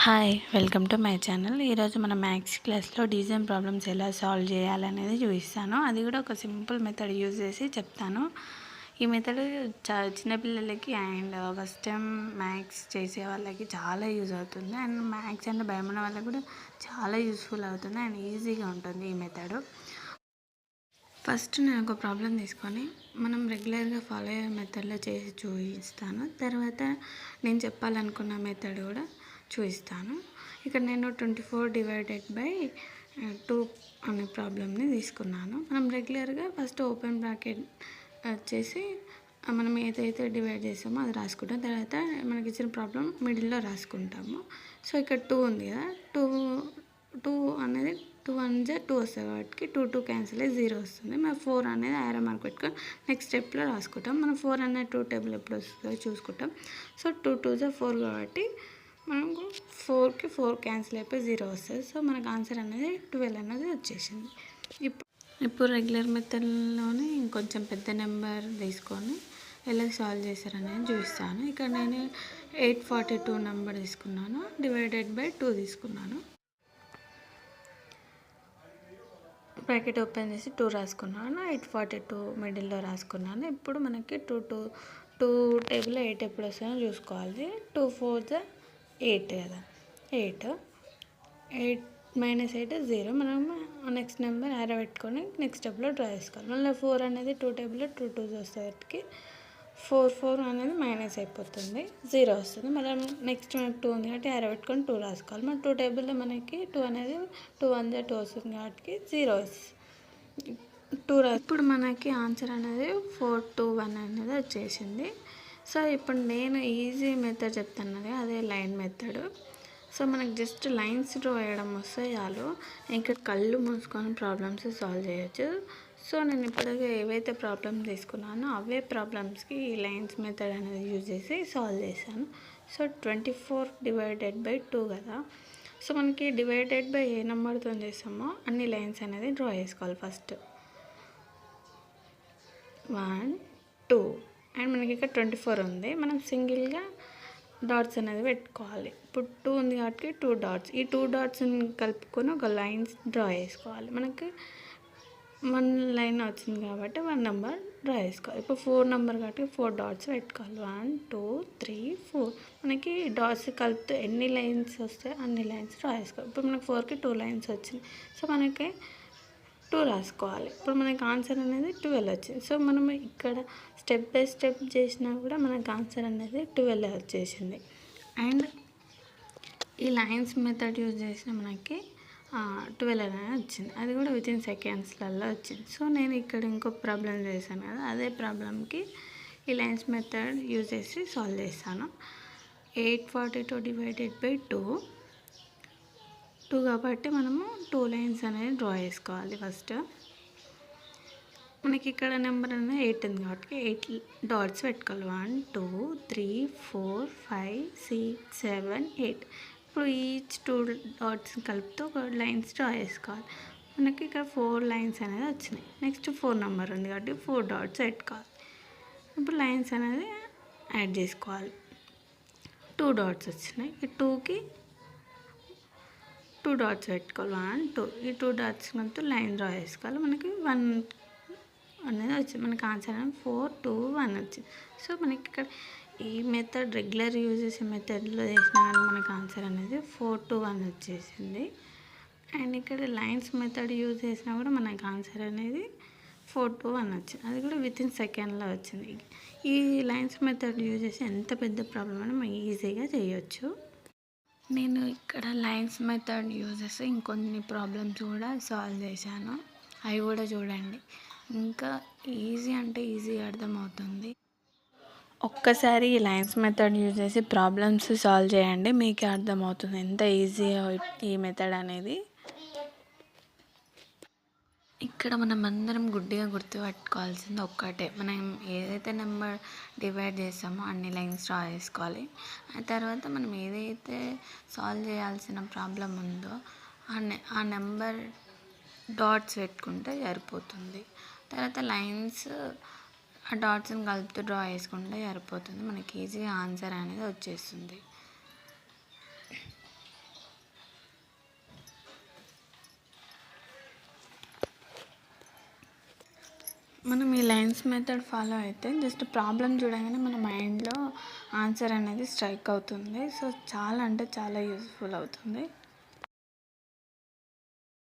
Hi, welcome to my channel. ఈరోజు మన maths క్లాస్లో డివిజన్ ప్రాబ్లమ్స్ ఎలా సాల్వ్ చేయాలనేది చూపిస్తాను. అది కూడా ఒక సింపుల్ మెథడ్ యూజ్ చేసి చెప్తాను. ఈ మెథడ్ చిన్నపిల్లలకి అండ్ ఫస్ట్ టైం మ్యాథ్స్ చేసే వాళ్ళకి చాలా యూజ్ అవుతుంది. అండ్ మ్యాథ్స్ అంటే భయం ఉన్న వాళ్ళకి కూడా చాలా యూస్ఫుల్ అవుతుంది అండ్ ఈజీగా ఉంటుంది ఈ మెథడ్. ఫస్ట్ నేను ఒక ప్రాబ్లం తీసుకొని మనం రెగ్యులర్గా ఫాలో అయ్యే మెథడ్లో చేసి చూపిస్తాను. తర్వాత నేను చెప్పాలనుకున్న మెథడ్ కూడా చూపిస్తాను. ఇక్కడ నేను 24/2 అనే ప్రాబ్లమ్ని తీసుకున్నాను. మనం రెగ్యులర్గా ఫస్ట్ ఓపెన్ బ్రాకెట్ వచ్చేసి మనం ఏదైతే డివైడ్ చేసామో అది రాసుకుంటాం. తర్వాత మనకి ఇచ్చిన ప్రాబ్లం మిడిల్లో రాసుకుంటాము. సో ఇక్కడ 2 ఉంది కదా, టూ అనేది 2 1 2 వస్తుంది కాబట్టి 2 క్యాన్సిల్ అయ్యి 0 వస్తుంది. మనం 4 అనేది ఆరో మార్క్ పెట్టుకొని నెక్స్ట్ స్టెప్లో రాసుకుంటాం. మనం 4 అనేది 2 టేబుల్ ఎప్పుడు వస్తుందో చూసుకుంటాం. సో 2 2 4 కాబట్టి మనకు 4కి 4 క్యాన్సిల్ అయిపోయి 0 వస్తుంది. సో మనకు ఆన్సర్ అనేది 12 అనేది వచ్చేసింది. ఇప్పుడు రెగ్యులర్ మెథడ్లోనే ఇంకొంచెం పెద్ద నెంబర్ తీసుకొని ఎలా సాల్వ్ చేశారనేది చూపిస్తాను. ఇక్కడ నేను 842 నెంబర్ తీసుకున్నాను, డివైడెడ్ బై 2 తీసుకున్నాను. బ్రాకెట్ ఓపెన్ చేసి 2 రాసుకున్నాను, 842 మిడిల్లో రాసుకున్నాను. ఇప్పుడు మనకి 2 టేబుల్లో 8 ఎప్పుడు వస్తుందో చూసుకోవాలి. 2 4 8 కదా, 8 -8 0. మనం నెక్స్ట్ నెంబర్ ఆరో పెట్టుకొని నెక్స్ట్ స్టెప్లో డ్రా చేసుకోవాలి. మళ్ళీ 4 అనేది 2 టేబుల్లో 2 2 వస్తుంది. 4 అనేది మైనస్ అయిపోతుంది, 0 వస్తుంది. మనం నెక్స్ట్ మనకి 2 ఉంది కాబట్టి ఆరో పెట్టుకొని 2 రాసుకోవాలి. మన 2 టేబుల్లో మనకి 2 అనేది 2 1 2 వస్తుంది కాబట్టి 0 వస్తుంది. 2 ఇప్పుడు మనకి ఆన్సర్ అనేది 421 అనేది వచ్చేసింది. సో ఇప్పుడు నేను ఈజీ మెథడ్ చెప్తాను కదా, అదే లైన్ మెథడ్. సో మనకు జస్ట్ లైన్స్ డ్రా వేయడం వస్తే చాలు, ఇక్కడ కళ్ళు మూసుకొని ప్రాబ్లమ్స్ సాల్వ్ చేయొచ్చు. సో నేను ఇప్పటికే ఏవైతే ప్రాబ్లమ్స్ తీసుకున్నానో అవే ప్రాబ్లమ్స్కి ఈ లైన్స్ మెథడ్ అనేది యూజ్ చేసి సాల్వ్ చేశాను. సో 24/2 కదా, సో మనకి డివైడెడ్ బై ఏ నెంబర్తో చేస్తామో అన్ని లైన్స్ అనేది డ్రా చేసుకోవాలి. ఫస్ట్ 1 2 అండ్ మనకి ఇక్కడ 24 ఉంది. మనం సింగిల్గా డాట్స్ అనేది పెట్టుకోవాలి. ఇప్పుడు 2 ఉంది కాబట్టి 2 డాట్స్, ఈ 2 డాట్స్ని కలుపుకొని ఒక లైన్స్ డ్రా చేసుకోవాలి. మనకి 1 లైన్ వచ్చింది కాబట్టి 1 నెంబర్ డ్రా చేసుకోవాలి. ఇప్పుడు 4 నెంబర్ కాబట్టి 4 డాట్స్ పెట్టుకోవాలి. 1 2 3 4 మనకి డాట్స్ కలుపుతూ ఎన్ని లైన్స్ వస్తే అన్ని లైన్స్ డ్రా చేసుకోవాలి. ఇప్పుడు మనకి 4కి 2 లైన్స్ వచ్చింది, సో మనకి 2 రాసుకోవాలి. ఇప్పుడు మనకి ఆన్సర్ అనేది 12 వచ్చింది. సో మనం ఇక్కడ స్టెప్ బై స్టెప్ చేసినా కూడా మనకు ఆన్సర్ అనేది 12 వచ్చేసింది. అండ్ ఈ లైన్స్ మెథడ్ యూజ్ చేసిన మనకి 12 అనేది వచ్చింది, అది కూడా వితిన్ సెకండ్స్లలో వచ్చింది. సో నేను ఇక్కడ ఇంకో ప్రాబ్లం చేశాను కదా, అదే ప్రాబ్లంకి ఈ లైన్స్ మెథడ్ యూజ్ చేసి సాల్వ్ చేస్తాను. 842 డివైడెడ్ బై 2 కాబట్టి మనము 2 లైన్స్ అనేది డ్రా చేసుకోవాలి. ఫస్ట్ మనకి ఇక్కడ నెంబర్ అనేది 8 ఉంది కాబట్టి 8 డాట్స్ పెట్టుకోవాలి. 1 2 3 4 5 6 7 8. ఇప్పుడు ఈచ్ 2 డాట్స్ కలుపుతూ ఒక లైన్స్ డ్రా చేసుకోవాలి. మనకి ఇక్కడ 4 లైన్స్ అనేది వచ్చినాయి. నెక్స్ట్ 4 నెంబర్ ఉంది కాబట్టి 4 డాట్స్ పెట్టుకోవాలి. ఇప్పుడు లైన్స్ అనేది యాడ్ చేసుకోవాలి. 2 డాట్స్ వచ్చినాయి, ఈ 2కి 2 డాట్స్ పెట్టుకోవాలి. 1 2, ఈ 2 డాట్స్ మొత్తం లైన్ డ్రా చేసుకోవాలి. మనకి 1 అనేది వచ్చింది. మనకి ఆన్సర్ అనేది 4 2 1 వచ్చింది. సో మనకి ఇక్కడ ఈ మెథడ్ రెగ్యులర్ యూజ్ చేసే మెథడ్లో చేసినా కానీ మనకు ఆన్సర్ అనేది 4 2 1 వచ్చేసింది. అండ్ ఇక్కడ లైన్స్ మెథడ్ యూజ్ చేసినా కూడా మనకు ఆన్సర్ అనేది 4 2 1 వచ్చింది, అది కూడా వితిన్ సెకండ్లో వచ్చింది. ఈ లైన్స్ మెథడ్ యూజ్ చేసి ఎంత పెద్ద ప్రాబ్లం అయినా మనం ఈజీగా చేయొచ్చు. నేను ఇక్కడ లైన్స్ మెథడ్ యూజ్ చేసి ఇంకొన్ని ప్రాబ్లమ్స్ కూడా సాల్వ్ చేశాను, అవి కూడా చూడండి. ఇంకా ఈజీ అంటే ఈజీగా అర్థమవుతుంది. ఒక్కసారి ఈ లైన్స్ మెథడ్ యూజ్ చేసి ప్రాబ్లమ్స్ సాల్వ్ చేయండి, మీకే అర్థమవుతుంది ఎంత ఈజీ ఈ మెథడ్ అనేది. ఇక్కడ మనం అందరం గుడ్డిగా గుర్తుపెట్టుకోవాల్సింది ఒక్కటే, మనం ఏదైతే నెంబర్ డివైడ్ చేస్తామో అన్ని లైన్స్ డ్రా చేసుకోవాలి. ఆ తర్వాత మనం ఏదైతే సాల్వ్ చేయాల్సిన ప్రాబ్లం ఉందో ఆ నెంబర్ డాట్స్ పెట్టుకుంటే సరిపోతుంది. తర్వాత లైన్స్ ఆ డాట్స్ని కలుపుతూ డ్రా చేసుకుంటే సరిపోతుంది, మనకి ఈజీగా ఆన్సర్ అనేది వచ్చేస్తుంది. మనం ఈ లైన్స్ మెథడ్ ఫాలో అయితే జస్ట్ ప్రాబ్లం చూడగానే మన మైండ్లో ఆన్సర్ అనేది స్ట్రైక్ అవుతుంది. సో చాలా అంటే చాలా యూస్ఫుల్ అవుతుంది.